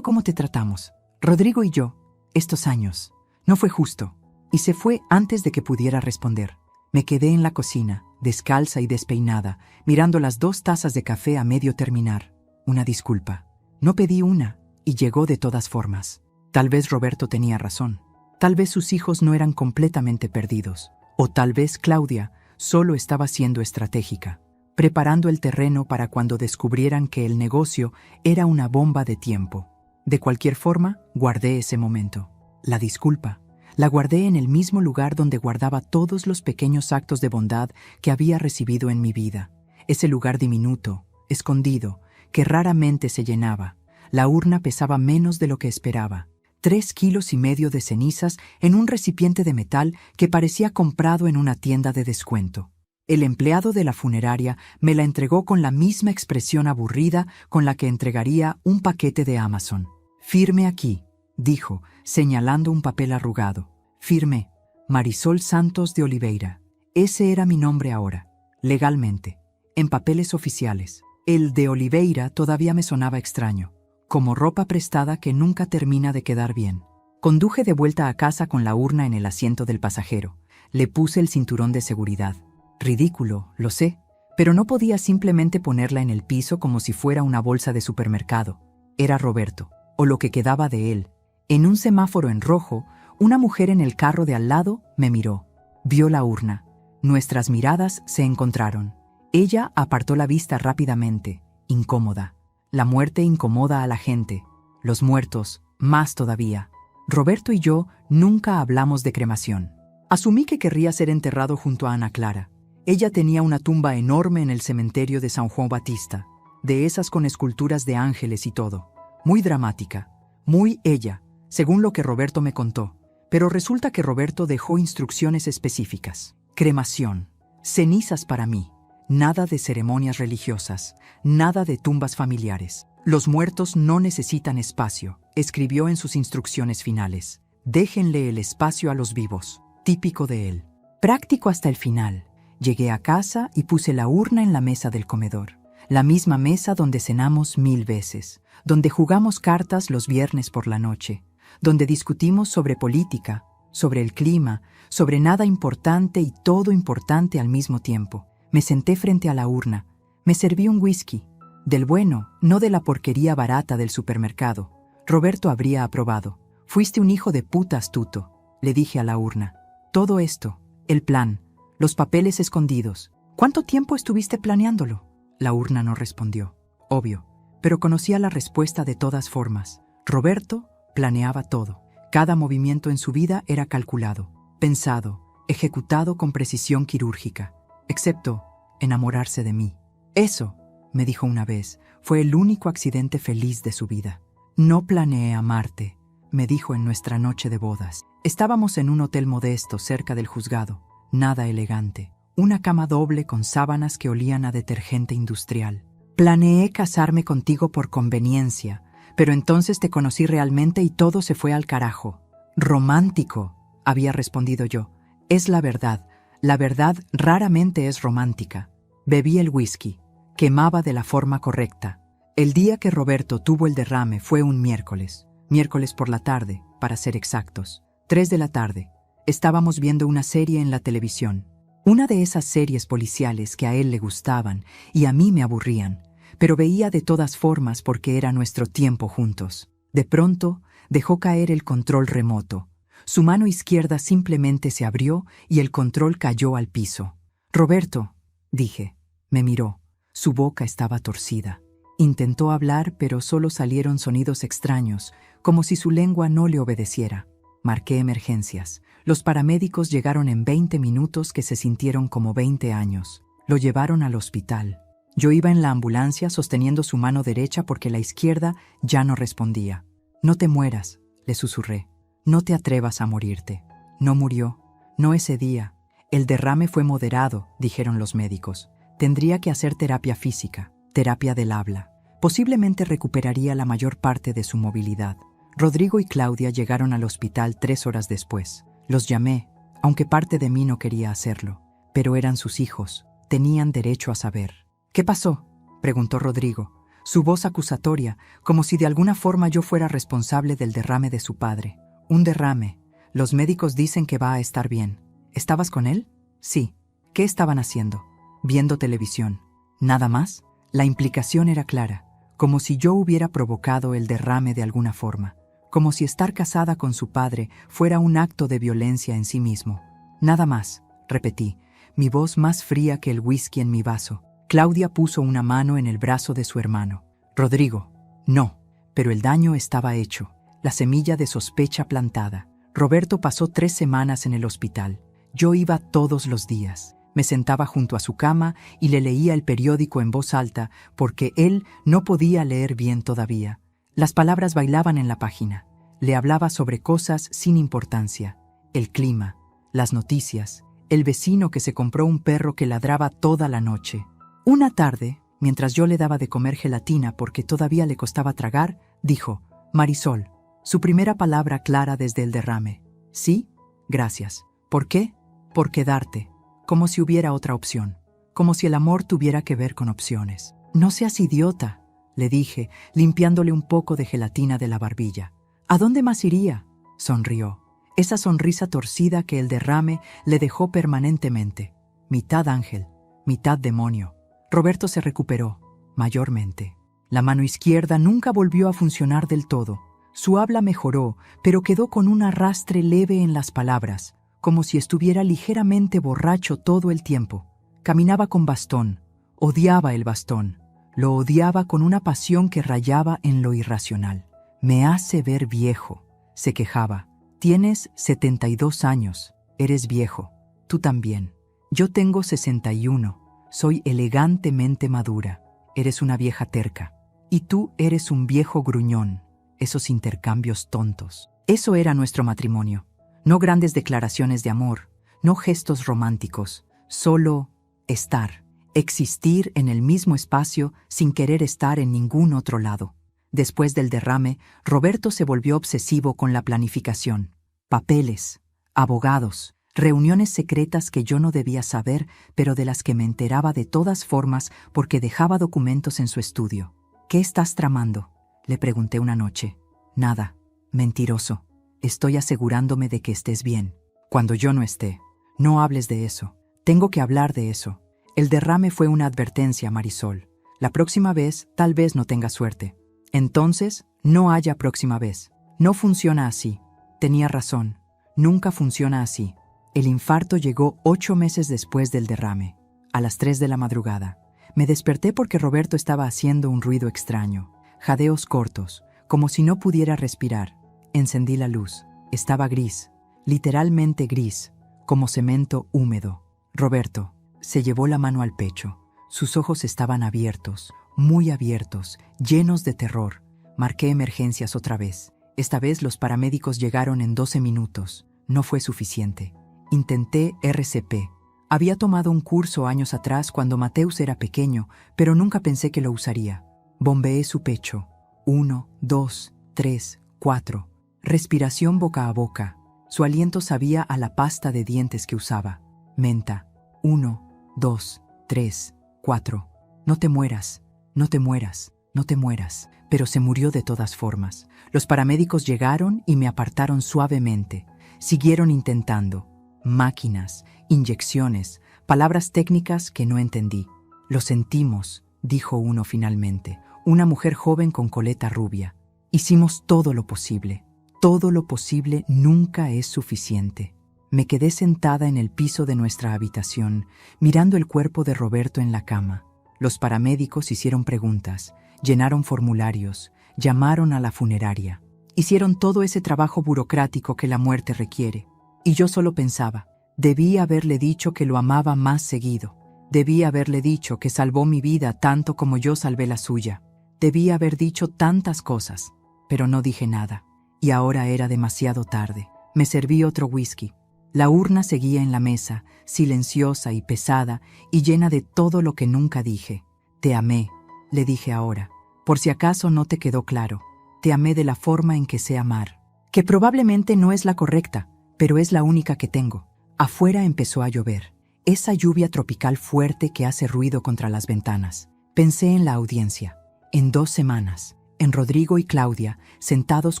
cómo te tratamos. Rodrigo y yo, estos años. No fue justo». Y se fue antes de que pudiera responder. Me quedé en la cocina, descalza y despeinada, mirando las 2 tazas de café a medio terminar. «Una disculpa». No pedí una, y llegó de todas formas. Tal vez Roberto tenía razón. Tal vez sus hijos no eran completamente perdidos. O tal vez Claudia solo estaba siendo estratégica, preparando el terreno para cuando descubrieran que el negocio era una bomba de tiempo. De cualquier forma, guardé ese momento. La disculpa la guardé en el mismo lugar donde guardaba todos los pequeños actos de bondad que había recibido en mi vida. Ese lugar diminuto, escondido, que raramente se llenaba. La urna pesaba menos de lo que esperaba. 3,5 kilos de cenizas en un recipiente de metal que parecía comprado en una tienda de descuento. El empleado de la funeraria me la entregó con la misma expresión aburrida con la que entregaría un paquete de Amazon. «Firme aquí», dijo, señalando un papel arrugado. «Firme, Marisol Santos de Oliveira». Ese era mi nombre ahora, legalmente, en papeles oficiales. El de Oliveira todavía me sonaba extraño, como ropa prestada que nunca termina de quedar bien. Conduje de vuelta a casa con la urna en el asiento del pasajero. Le puse el cinturón de seguridad. Ridículo, lo sé, pero no podía simplemente ponerla en el piso como si fuera una bolsa de supermercado. Era Roberto, o lo que quedaba de él. En un semáforo en rojo, una mujer en el carro de al lado me miró. Vio la urna. Nuestras miradas se encontraron. Ella apartó la vista rápidamente, incómoda. La muerte incomoda a la gente. Los muertos, más todavía. Roberto y yo nunca hablamos de cremación. Asumí que querría ser enterrado junto a Ana Clara. Ella tenía una tumba enorme en el cementerio de San Juan Batista, de esas con esculturas de ángeles y todo. Muy dramática, muy ella, según lo que Roberto me contó. Pero resulta que Roberto dejó instrucciones específicas. Cremación, cenizas para mí, nada de ceremonias religiosas, nada de tumbas familiares. Los muertos no necesitan espacio, escribió en sus instrucciones finales. Déjenle el espacio a los vivos, típico de él. Práctico hasta el final. Llegué a casa y puse la urna en la mesa del comedor. La misma mesa donde cenamos 1000 veces, donde jugamos cartas los viernes por la noche, donde discutimos sobre política, sobre el clima, sobre nada importante y todo importante al mismo tiempo. Me senté frente a la urna. Me serví un whisky. Del bueno, no de la porquería barata del supermercado. Roberto habría aprobado. «Fuiste un hijo de puta astuto», le dije a la urna. «Todo esto, el plan, los papeles escondidos. ¿Cuánto tiempo estuviste planeándolo?» La urna no respondió. Obvio, pero conocía la respuesta de todas formas. Roberto planeaba todo. Cada movimiento en su vida era calculado, pensado, ejecutado con precisión quirúrgica, excepto enamorarse de mí. Eso, me dijo una vez, fue el único accidente feliz de su vida. «No planeé amarte», me dijo en nuestra noche de bodas. Estábamos en un hotel modesto cerca del juzgado, nada elegante. Una cama doble con sábanas que olían a detergente industrial. «Planeé casarme contigo por conveniencia, pero entonces te conocí realmente y todo se fue al carajo». «Romántico», había respondido yo. «Es la verdad. La verdad raramente es romántica». Bebí el whisky. Quemaba de la forma correcta. El día que Roberto tuvo el derrame fue un miércoles. Miércoles por la tarde, para ser exactos. 3 de la tarde. Estábamos viendo una serie en la televisión. Una de esas series policiales que a él le gustaban y a mí me aburrían, pero veía de todas formas porque era nuestro tiempo juntos. De pronto, dejó caer el control remoto. Su mano izquierda simplemente se abrió y el control cayó al piso. «Roberto», dije. Me miró. Su boca estaba torcida. Intentó hablar, pero solo salieron sonidos extraños, como si su lengua no le obedeciera. Marqué emergencias. Los paramédicos llegaron en 20 minutos que se sintieron como 20 años. Lo llevaron al hospital. Yo iba en la ambulancia sosteniendo su mano derecha porque la izquierda ya no respondía. «No te mueras», le susurré. «No te atrevas a morirte». No murió. No ese día. El derrame fue moderado, dijeron los médicos. Tendría que hacer terapia física, terapia del habla. Posiblemente recuperaría la mayor parte de su movilidad. Rodrigo y Claudia llegaron al hospital 3 horas después. Los llamé, aunque parte de mí no quería hacerlo. Pero eran sus hijos. Tenían derecho a saber. «¿Qué pasó?», preguntó Rodrigo. Su voz acusatoria, como si de alguna forma yo fuera responsable del derrame de su padre. «Un derrame. Los médicos dicen que va a estar bien». «¿Estabas con él?» «Sí». «¿Qué estaban haciendo?» «Viendo televisión». «¿Nada más?» La implicación era clara. como si yo hubiera provocado el derrame de alguna forma, como si estar casada con su padre fuera un acto de violencia en sí mismo. Nada más, repetí, mi voz más fría que el whisky en mi vaso. Claudia puso una mano en el brazo de su hermano. Rodrigo, no, pero el daño estaba hecho, la semilla de sospecha plantada. Roberto pasó 3 semanas en el hospital. Yo iba todos los días. Me sentaba junto a su cama y le leía el periódico en voz alta porque él no podía leer bien todavía. Las palabras bailaban en la página. Le hablaba sobre cosas sin importancia. El clima, las noticias, el vecino que se compró un perro que ladraba toda la noche. Una tarde, mientras yo le daba de comer gelatina porque todavía le costaba tragar, dijo, Marisol, su primera palabra clara desde el derrame. Sí, gracias. ¿Por qué? Por quedarte. Como si hubiera otra opción. Como si el amor tuviera que ver con opciones. No seas idiota, le dije, limpiándole un poco de gelatina de la barbilla. ¿A dónde más iría? Sonrió. Esa sonrisa torcida que el derrame le dejó permanentemente. Mitad ángel, mitad demonio. Roberto se recuperó, mayormente. La mano izquierda nunca volvió a funcionar del todo. Su habla mejoró, pero quedó con un arrastre leve en las palabras, como si estuviera ligeramente borracho todo el tiempo. Caminaba con bastón, odiaba el bastón, lo odiaba con una pasión que rayaba en lo irracional. Me hace ver viejo, se quejaba. Tienes 72 años, eres viejo, tú también. Yo tengo 61, soy elegantemente madura, eres una vieja terca. Y tú eres un viejo gruñón, esos intercambios tontos. Eso era nuestro matrimonio. No grandes declaraciones de amor, no gestos románticos, solo estar, existir en el mismo espacio sin querer estar en ningún otro lado. Después del derrame, Roberto se volvió obsesivo con la planificación. Papeles, abogados, reuniones secretas que yo no debía saber, pero de las que me enteraba de todas formas porque dejaba documentos en su estudio. ¿Qué estás tramando?, le pregunté una noche. Nada, mentiroso. Estoy asegurándome de que estés bien. Cuando yo no esté, no hables de eso. Tengo que hablar de eso. El derrame fue una advertencia, Marisol. La próxima vez, tal vez no tengas suerte. Entonces, no haya próxima vez. No funciona así. Tenía razón. Nunca funciona así. El infarto llegó 8 meses después del derrame, a las 3 de la madrugada. Me desperté porque Roberto estaba haciendo un ruido extraño. Jadeos cortos, como si no pudiera respirar. Encendí la luz. Estaba gris, literalmente gris, como cemento húmedo. Roberto se llevó la mano al pecho. Sus ojos estaban abiertos, muy abiertos, llenos de terror. Marqué emergencias otra vez. Esta vez los paramédicos llegaron en 12 minutos. No fue suficiente. Intenté RCP. Había tomado un curso años atrás cuando Mateus era pequeño, pero nunca pensé que lo usaría. Bombeé su pecho. 1, 2, 3, 4. Respiración boca a boca. Su aliento sabía a la pasta de dientes que usaba. Menta. 1, 2, 3, 4. No te mueras, no te mueras, no te mueras. Pero se murió de todas formas. Los paramédicos llegaron y me apartaron suavemente. Siguieron intentando. Máquinas, inyecciones, palabras técnicas que no entendí. Lo sentimos, dijo uno finalmente. Una mujer joven con coleta rubia. Hicimos todo lo posible. Todo lo posible nunca es suficiente. Me quedé sentada en el piso de nuestra habitación, mirando el cuerpo de Roberto en la cama. Los paramédicos hicieron preguntas, llenaron formularios, llamaron a la funeraria. Hicieron todo ese trabajo burocrático que la muerte requiere. Y yo solo pensaba, debí haberle dicho que lo amaba más seguido. Debí haberle dicho que salvó mi vida tanto como yo salvé la suya. Debí haber dicho tantas cosas, pero no dije nada. Y ahora era demasiado tarde. Me serví otro whisky. La urna seguía en la mesa, silenciosa y pesada, y llena de todo lo que nunca dije. Te amé, le dije ahora. Por si acaso no te quedó claro. Te amé de la forma en que sé amar. Que probablemente no es la correcta, pero es la única que tengo. Afuera empezó a llover. Esa lluvia tropical fuerte que hace ruido contra las ventanas. Pensé en la audiencia. En 2 semanas. En Rodrigo y Claudia, sentados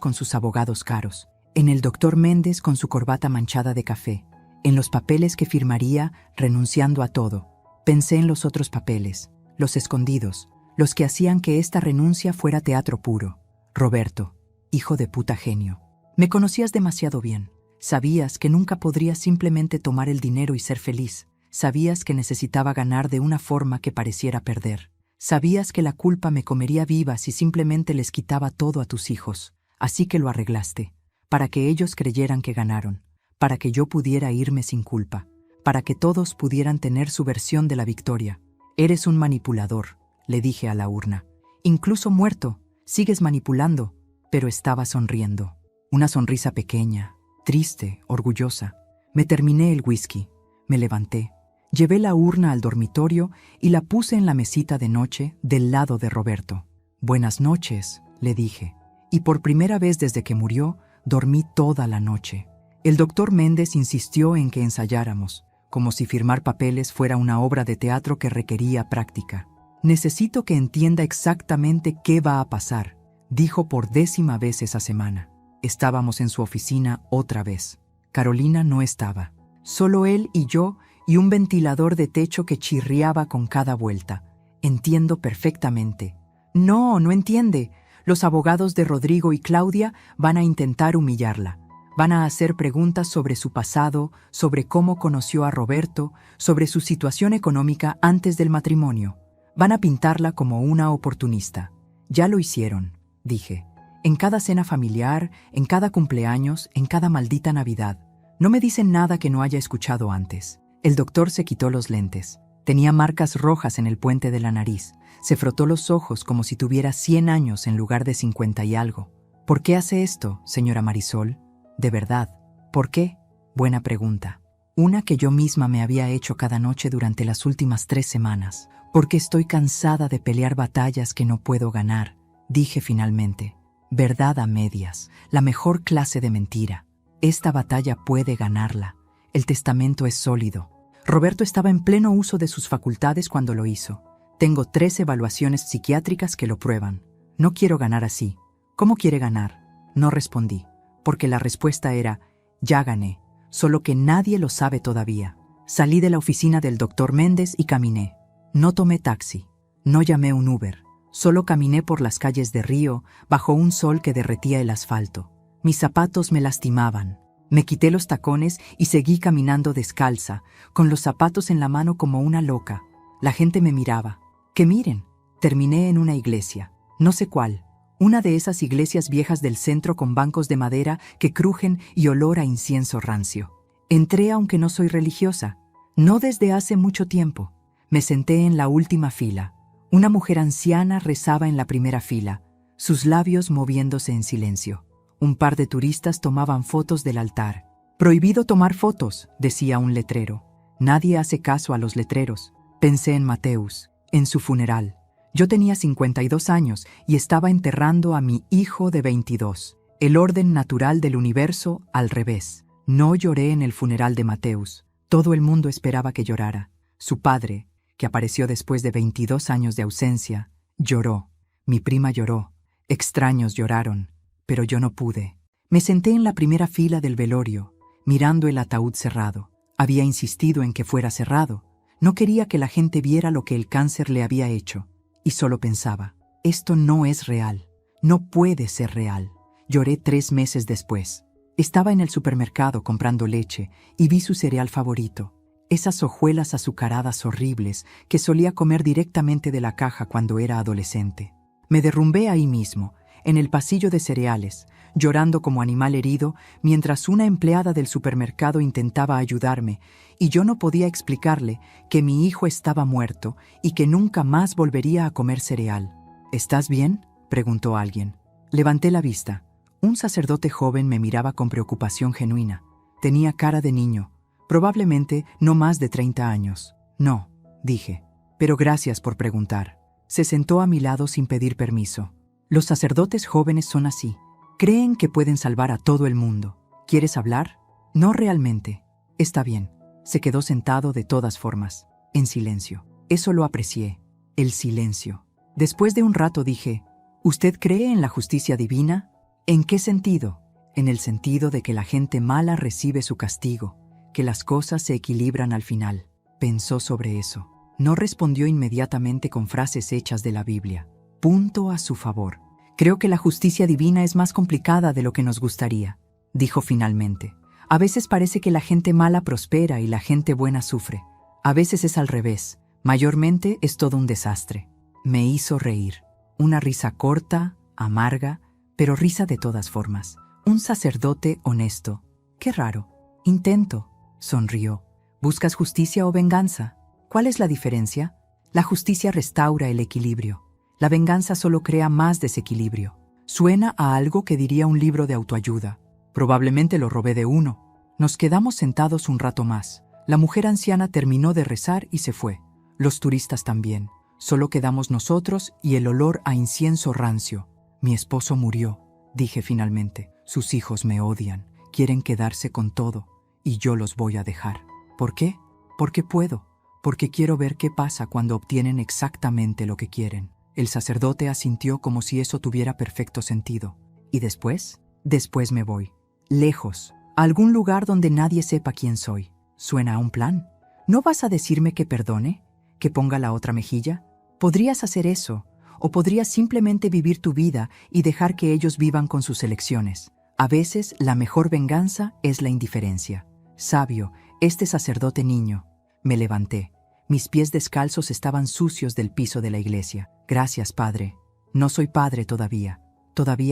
con sus abogados caros. En el doctor Méndez con su corbata manchada de café. En los papeles que firmaría renunciando a todo. Pensé en los otros papeles, los escondidos, los que hacían que esta renuncia fuera teatro puro. Roberto, hijo de puta genio. Me conocías demasiado bien. Sabías que nunca podría simplemente tomar el dinero y ser feliz. Sabías que necesitaba ganar de una forma que pareciera perder. Sabías que la culpa me comería viva si simplemente les quitaba todo a tus hijos. Así que lo arreglaste, para que ellos creyeran que ganaron, para que yo pudiera irme sin culpa, para que todos pudieran tener su versión de la victoria. Eres un manipulador, le dije a la urna. Incluso muerto, sigues manipulando, pero estaba sonriendo. Una sonrisa pequeña, triste, orgullosa. Me terminé el whisky, me levanté. Llevé la urna al dormitorio y la puse en la mesita de noche del lado de Roberto. Buenas noches, le dije, y por primera vez desde que murió, dormí toda la noche. El doctor Méndez insistió en que ensayáramos, como si firmar papeles fuera una obra de teatro que requería práctica. Necesito que entienda exactamente qué va a pasar, dijo por 10ª vez esa semana. Estábamos en su oficina otra vez. Carolina no estaba. Solo él y yo y un ventilador de techo que chirriaba con cada vuelta. Entiendo perfectamente. No, no entiende. Los abogados de Rodrigo y Claudia van a intentar humillarla. Van a hacer preguntas sobre su pasado, sobre cómo conoció a Roberto, sobre su situación económica antes del matrimonio. Van a pintarla como una oportunista. Ya lo hicieron, dije. En cada cena familiar, en cada cumpleaños, en cada maldita Navidad. No me dicen nada que no haya escuchado antes. El doctor se quitó los lentes. Tenía marcas rojas en el puente de la nariz. Se frotó los ojos como si tuviera 100 años en lugar de 50 y algo. ¿Por qué hace esto, señora Marisol? De verdad, ¿por qué? Buena pregunta. Una que yo misma me había hecho cada noche durante las últimas 3 semanas. Porque estoy cansada de pelear batallas que no puedo ganar, dije finalmente. Verdad a medias, la mejor clase de mentira. Esta batalla puede ganarla. El testamento es sólido. Roberto estaba en pleno uso de sus facultades cuando lo hizo. Tengo 3 evaluaciones psiquiátricas que lo prueban. No quiero ganar así. ¿Cómo quiere ganar? No respondí, porque la respuesta era, ya gané, solo que nadie lo sabe todavía. Salí de la oficina del doctor Méndez y caminé. No tomé taxi, no llamé un Uber. Solo caminé por las calles de Río, bajo un sol que derretía el asfalto. Mis zapatos me lastimaban. Me quité los tacones y seguí caminando descalza, con los zapatos en la mano como una loca. La gente me miraba. ¡Que miren! Terminé en una iglesia. No sé cuál. Una de esas iglesias viejas del centro con bancos de madera que crujen y olor a incienso rancio. Entré aunque no soy religiosa. No desde hace mucho tiempo. Me senté en la última fila. Una mujer anciana rezaba en la primera fila, sus labios moviéndose en silencio. Un par de turistas tomaban fotos del altar. «Prohibido tomar fotos», decía un letrero. Nadie hace caso a los letreros. Pensé en Mateus, en su funeral. Yo tenía 52 años y estaba enterrando a mi hijo de 22. El orden natural del universo al revés. No lloré en el funeral de Mateus. Todo el mundo esperaba que llorara. Su padre, que apareció después de 22 años de ausencia, lloró. Mi prima lloró. Extraños lloraron. Pero yo no pude. Me senté en la primera fila del velorio, mirando el ataúd cerrado. Había insistido en que fuera cerrado. No quería que la gente viera lo que el cáncer le había hecho. Y solo pensaba, esto no es real. No puede ser real. Lloré 3 meses después. Estaba en el supermercado comprando leche y vi su cereal favorito. Esas hojuelas azucaradas horribles que solía comer directamente de la caja cuando era adolescente. Me derrumbé ahí mismo, en el pasillo de cereales, llorando como animal herido, mientras una empleada del supermercado intentaba ayudarme, y yo no podía explicarle que mi hijo estaba muerto y que nunca más volvería a comer cereal. ¿Estás bien?, preguntó alguien. Levanté la vista. Un sacerdote joven me miraba con preocupación genuina. Tenía cara de niño, probablemente no más de 30 años. No, dije, pero gracias por preguntar. Se sentó a mi lado sin pedir permiso. Los sacerdotes jóvenes son así. Creen que pueden salvar a todo el mundo. ¿Quieres hablar? No realmente. Está bien. Se quedó sentado de todas formas, en silencio. Eso lo aprecié. El silencio. Después de un rato dije, ¿usted cree en la justicia divina? ¿En qué sentido? En el sentido de que la gente mala recibe su castigo, que las cosas se equilibran al final. Pensó sobre eso. No respondió inmediatamente con frases hechas de la Biblia. Punto a su favor. Creo que la justicia divina es más complicada de lo que nos gustaría, dijo finalmente. A veces parece que la gente mala prospera y la gente buena sufre. A veces es al revés. Mayormente es todo un desastre. Me hizo reír. Una risa corta, amarga, pero risa de todas formas. Un sacerdote honesto. Qué raro. Intento. Sonrió. ¿Buscas justicia o venganza? ¿Cuál es la diferencia? La justicia restaura el equilibrio. La venganza solo crea más desequilibrio. Suena a algo que diría un libro de autoayuda. Probablemente lo robé de uno. Nos quedamos sentados un rato más. La mujer anciana terminó de rezar y se fue. Los turistas también. Solo quedamos nosotros y el olor a incienso rancio. Mi esposo murió, dije finalmente. Sus hijos me odian, quieren quedarse con todo, y yo los voy a dejar. ¿Por qué? Porque puedo, porque quiero ver qué pasa cuando obtienen exactamente lo que quieren. El sacerdote asintió como si eso tuviera perfecto sentido. ¿Y después? Después me voy. Lejos, a algún lugar donde nadie sepa quién soy. ¿Suena a un plan? ¿No vas a decirme que perdone? ¿Que ponga la otra mejilla? Podrías hacer eso, o podrías simplemente vivir tu vida y dejar que ellos vivan con sus elecciones. A veces la mejor venganza es la indiferencia. Sabio, este sacerdote niño. Me levanté. Mis pies descalzos estaban sucios del piso de la iglesia. Gracias, padre. No soy padre todavía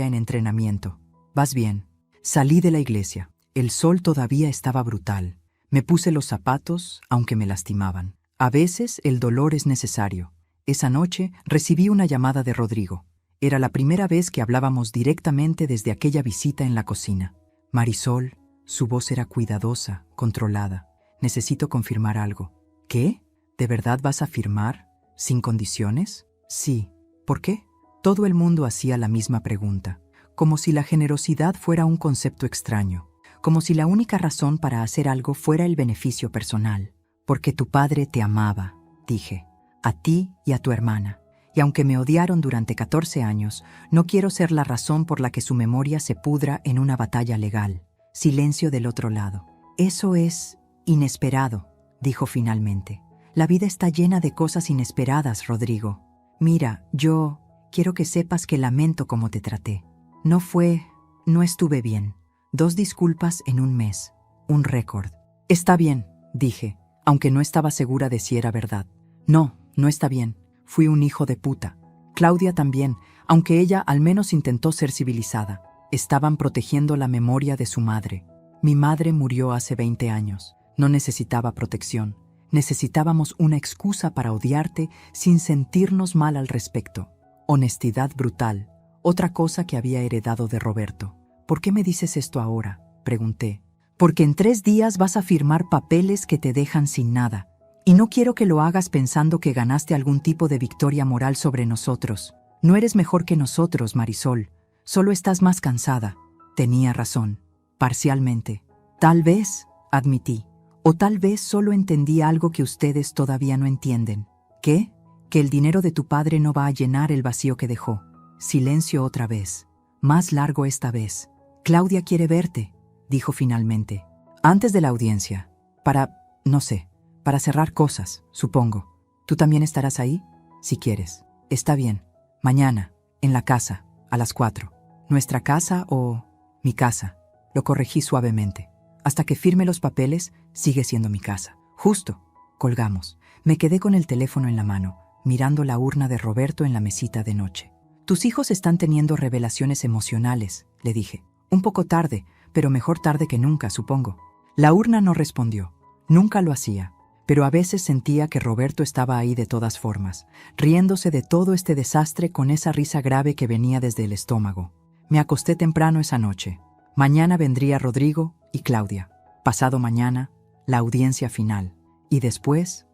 en entrenamiento. ¿Vas bien? Salí de la iglesia. El sol todavía estaba brutal. Me puse los zapatos, aunque me lastimaban. A veces el dolor es necesario. Esa noche recibí una llamada de Rodrigo. Era la primera vez que hablábamos directamente desde aquella visita en la cocina. Marisol, su voz era cuidadosa, controlada. Necesito confirmar algo. ¿Qué? ¿De verdad vas a firmar? ¿Sin condiciones? Sí. ¿Por qué? Todo el mundo hacía la misma pregunta, como si la generosidad fuera un concepto extraño, como si la única razón para hacer algo fuera el beneficio personal. Porque tu padre te amaba, dije, a ti y a tu hermana. Y aunque me odiaron durante 14 años, no quiero ser la razón por la que su memoria se pudra en una batalla legal. Silencio del otro lado. Eso es inesperado, dijo finalmente. La vida está llena de cosas inesperadas, Rodrigo. Mira, yo quiero que sepas que lamento cómo te traté. No estuve bien. 2 disculpas en un mes. Un récord. Está bien, dije, aunque no estaba segura de si era verdad. No está bien. Fui un hijo de puta. Claudia también, aunque ella al menos intentó ser civilizada. Estaban protegiendo la memoria de su madre. Mi madre murió hace 20 años. No necesitaba protección. Necesitábamos una excusa para odiarte sin sentirnos mal al respecto. Honestidad brutal. Otra cosa que había heredado de Roberto. ¿Por qué me dices esto ahora?, pregunté. Porque en 3 días vas a firmar papeles que te dejan sin nada. Y no quiero que lo hagas pensando que ganaste algún tipo de victoria moral sobre nosotros. No eres mejor que nosotros, Marisol. Solo estás más cansada. Tenía razón. Parcialmente. Tal vez, admití. O tal vez solo entendí algo que ustedes todavía no entienden. ¿Qué? Que el dinero de tu padre no va a llenar el vacío que dejó. Silencio otra vez. Más largo esta vez. Claudia quiere verte, dijo finalmente. Antes de la audiencia. Para cerrar cosas, supongo. ¿Tú también estarás ahí? Si quieres. Está bien. Mañana, en la casa, a las 4. ¿Nuestra casa o mi casa? Lo corregí suavemente. Hasta que firme los papeles, sigue siendo mi casa. Justo. Colgamos. Me quedé con el teléfono en la mano, mirando la urna de Roberto en la mesita de noche. Tus hijos están teniendo revelaciones emocionales, le dije. Un poco tarde, pero mejor tarde que nunca, supongo. La urna no respondió. Nunca lo hacía. Pero a veces sentía que Roberto estaba ahí de todas formas, riéndose de todo este desastre con esa risa grave que venía desde el estómago. Me acosté temprano esa noche. Mañana vendría Rodrigo y Claudia. Pasado mañana, la audiencia final. Y después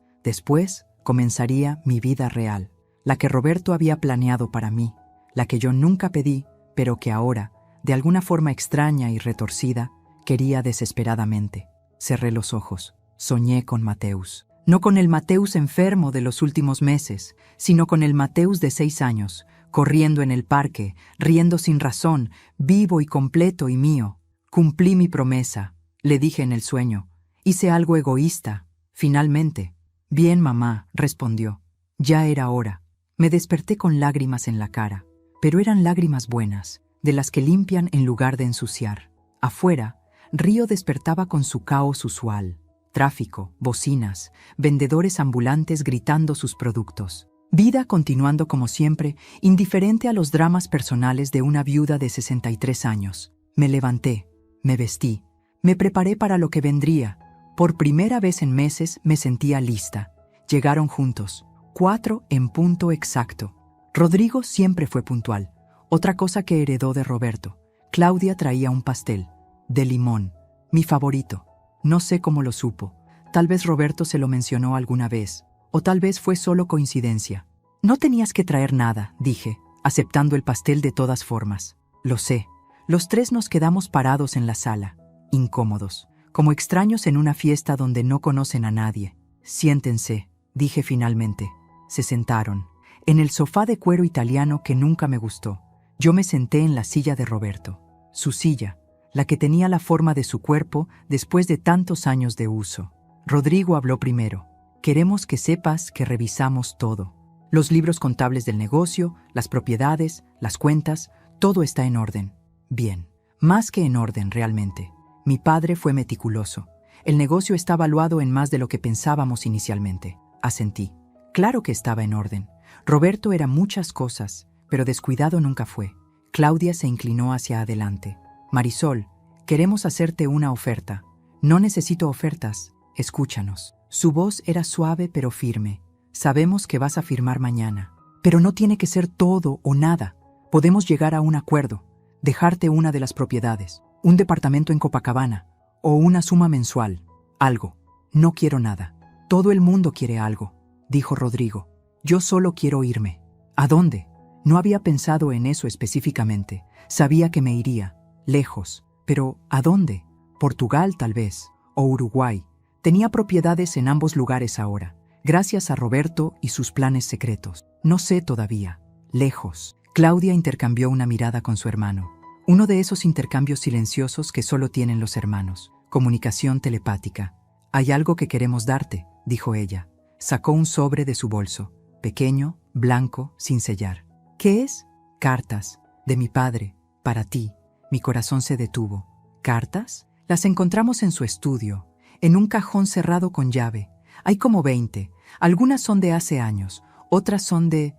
comenzaría mi vida real, la que Roberto había planeado para mí, la que yo nunca pedí, pero que ahora, de alguna forma extraña y retorcida, quería desesperadamente. Cerré los ojos. Soñé con Mateus. No con el Mateus enfermo de los últimos meses, sino con el Mateus de 6 años, corriendo en el parque, riendo sin razón, vivo y completo y mío. Cumplí mi promesa, le dije en el sueño. Hice algo egoísta, finalmente. Bien, mamá, respondió. Ya era hora. Me desperté con lágrimas en la cara, pero eran lágrimas buenas, de las que limpian en lugar de ensuciar. Afuera, Río despertaba con su caos usual. Tráfico, bocinas, vendedores ambulantes gritando sus productos. Vida continuando como siempre, indiferente a los dramas personales de una viuda de 63 años. Me levanté, me vestí, me preparé para lo que vendría. Por primera vez en meses me sentía lista. Llegaron juntos, 4 en punto exacto. Rodrigo siempre fue puntual. Otra cosa que heredó de Roberto. Claudia traía un pastel, de limón, mi favorito. No sé cómo lo supo. Tal vez Roberto se lo mencionó alguna vez, o tal vez fue solo coincidencia. No tenías que traer nada, dije, aceptando el pastel de todas formas. Lo sé. Los tres nos quedamos parados en la sala, incómodos, como extraños en una fiesta donde no conocen a nadie. Siéntense, dije finalmente. Se sentaron, en el sofá de cuero italiano que nunca me gustó. Yo me senté en la silla de Roberto, su silla, la que tenía la forma de su cuerpo después de tantos años de uso. Rodrigo habló primero. Queremos que sepas que revisamos todo. Los libros contables del negocio, las propiedades, las cuentas, todo está en orden. Bien, más que en orden realmente. Mi padre fue meticuloso. El negocio está valuado en más de lo que pensábamos inicialmente. Asentí. Claro que estaba en orden. Roberto era muchas cosas, pero descuidado nunca fue. Claudia se inclinó hacia adelante. Marisol, queremos hacerte una oferta. No necesito ofertas, escúchanos. Su voz era suave pero firme. Sabemos que vas a firmar mañana, pero no tiene que ser todo o nada. Podemos llegar a un acuerdo, dejarte una de las propiedades, un departamento en Copacabana, o una suma mensual, algo. No quiero nada. Todo el mundo quiere algo, dijo Rodrigo. Yo solo quiero irme. ¿A dónde? No había pensado en eso específicamente. Sabía que me iría, lejos, pero ¿a dónde? Portugal tal vez, o Uruguay. Tenía propiedades en ambos lugares ahora, gracias a Roberto y sus planes secretos. No sé todavía. Lejos. Claudia intercambió una mirada con su hermano. Uno de esos intercambios silenciosos que solo tienen los hermanos. Comunicación telepática. Hay algo que queremos darte, dijo ella. Sacó un sobre de su bolso, pequeño, blanco, sin sellar. ¿Qué es? Cartas. De mi padre. Para ti. Mi corazón se detuvo. ¿Cartas? Las encontramos en su estudio, en un cajón cerrado con llave. Hay como 20. Algunas son de hace años, otras son de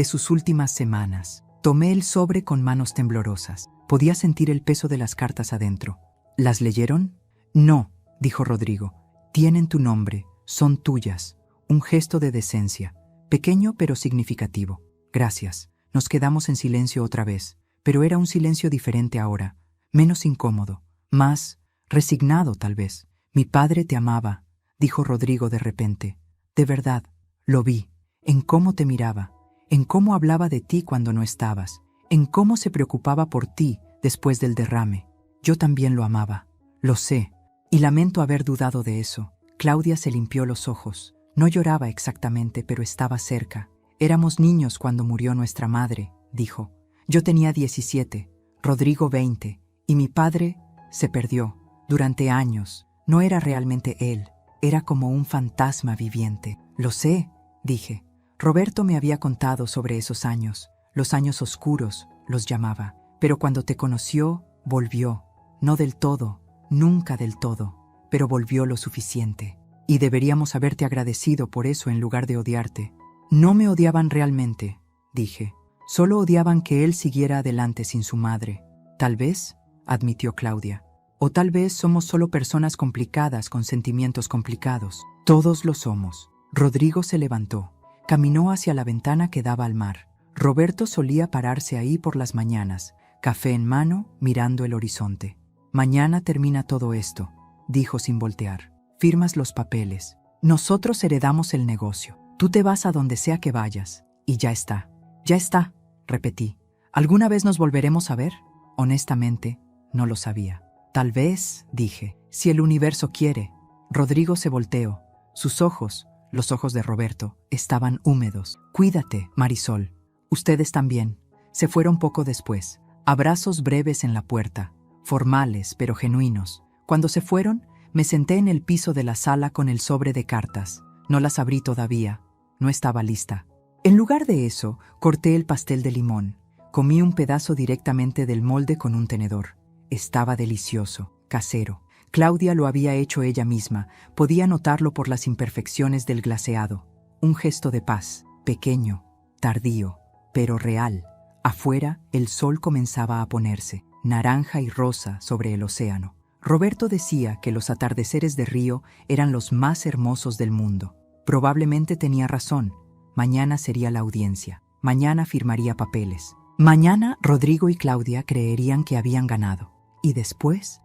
sus últimas semanas. Tomé el sobre con manos temblorosas. Podía sentir el peso de las cartas adentro. ¿Las leyeron? No, dijo Rodrigo. Tienen tu nombre, son tuyas. Un gesto de decencia, pequeño pero significativo. Gracias. Nos quedamos en silencio otra vez, pero era un silencio diferente ahora, menos incómodo, más resignado tal vez. Mi padre te amaba, dijo Rodrigo de repente. De verdad, lo vi, en cómo te miraba, en cómo hablaba de ti cuando no estabas, en cómo se preocupaba por ti después del derrame. Yo también lo amaba, lo sé, y lamento haber dudado de eso. Claudia se limpió los ojos. No lloraba exactamente, pero estaba cerca. Éramos niños cuando murió nuestra madre, dijo. Yo tenía 17, Rodrigo 20, y mi padre se perdió. Durante años, no era realmente él, era como un fantasma viviente. Lo sé, dije. Roberto me había contado sobre esos años, los años oscuros, los llamaba. Pero cuando te conoció, volvió. No del todo, nunca del todo, pero volvió lo suficiente. Y deberíamos haberte agradecido por eso en lugar de odiarte. No me odiaban realmente, dije. Solo odiaban que él siguiera adelante sin su madre. Tal vez, admitió Claudia. O tal vez somos solo personas complicadas con sentimientos complicados. Todos lo somos. Rodrigo se levantó. Caminó hacia la ventana que daba al mar. Roberto solía pararse ahí por las mañanas, café en mano, mirando el horizonte. Mañana termina todo esto, dijo sin voltear. Firmas los papeles. Nosotros heredamos el negocio. Tú te vas a donde sea que vayas. Y ya está. Ya está, repetí. ¿Alguna vez nos volveremos a ver? Honestamente, no lo sabía. Tal vez, dije, si el universo quiere. Rodrigo se volteó. Sus ojos, los ojos de Roberto, estaban húmedos. Cuídate, Marisol. Ustedes también. Se fueron poco después. Abrazos breves en la puerta, formales pero genuinos. Cuando se fueron, me senté en el piso de la sala con el sobre de cartas. No las abrí todavía. No estaba lista. En lugar de eso, corté el pastel de limón. Comí un pedazo directamente del molde con un tenedor. Estaba delicioso, casero. Claudia lo había hecho ella misma. Podía notarlo por las imperfecciones del glaseado. Un gesto de paz, pequeño, tardío, pero real. Afuera, el sol comenzaba a ponerse, naranja y rosa sobre el océano. Roberto decía que los atardeceres de Río eran los más hermosos del mundo. Probablemente tenía razón. Mañana sería la audiencia. Mañana firmaría papeles. Mañana Rodrigo y Claudia creerían que habían ganado. Y después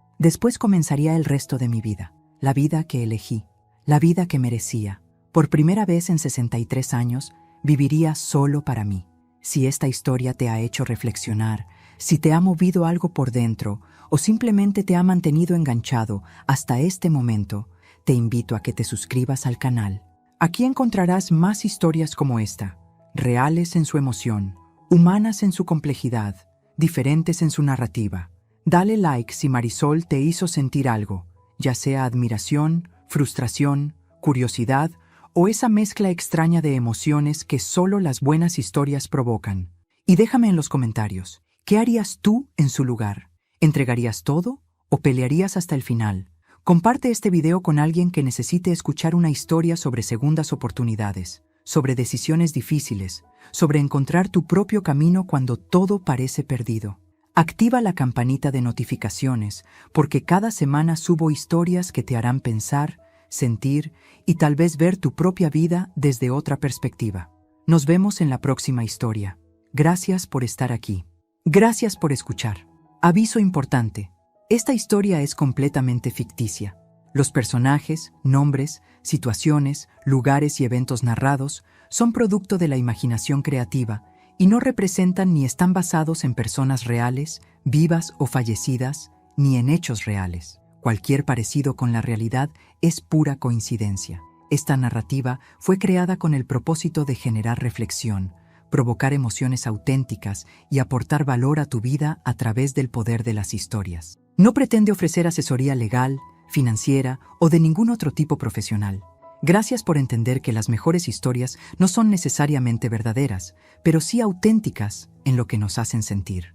comenzaría el resto de mi vida. La vida que elegí. La vida que merecía. Por primera vez en 63 años, viviría solo para mí. Si esta historia te ha hecho reflexionar, si te ha movido algo por dentro o simplemente te ha mantenido enganchado hasta este momento, te invito a que te suscribas al canal. Aquí encontrarás más historias como esta, reales en su emoción, humanas en su complejidad, diferentes en su narrativa. Dale like si Marisol te hizo sentir algo, ya sea admiración, frustración, curiosidad o esa mezcla extraña de emociones que solo las buenas historias provocan. Y déjame en los comentarios, ¿qué harías tú en su lugar? ¿Entregarías todo o pelearías hasta el final? Comparte este video con alguien que necesite escuchar una historia sobre segundas oportunidades, sobre decisiones difíciles, sobre encontrar tu propio camino cuando todo parece perdido. Activa la campanita de notificaciones, porque cada semana subo historias que te harán pensar, sentir y tal vez ver tu propia vida desde otra perspectiva. Nos vemos en la próxima historia. Gracias por estar aquí. Gracias por escuchar. Aviso importante. Esta historia es completamente ficticia. Los personajes, nombres, situaciones, lugares y eventos narrados son producto de la imaginación creativa y no representan ni están basados en personas reales, vivas o fallecidas, ni en hechos reales. Cualquier parecido con la realidad es pura coincidencia. Esta narrativa fue creada con el propósito de generar reflexión, provocar emociones auténticas y aportar valor a tu vida a través del poder de las historias. No pretende ofrecer asesoría legal, financiera o de ningún otro tipo profesional. Gracias por entender que las mejores historias no son necesariamente verdaderas, pero sí auténticas en lo que nos hacen sentir.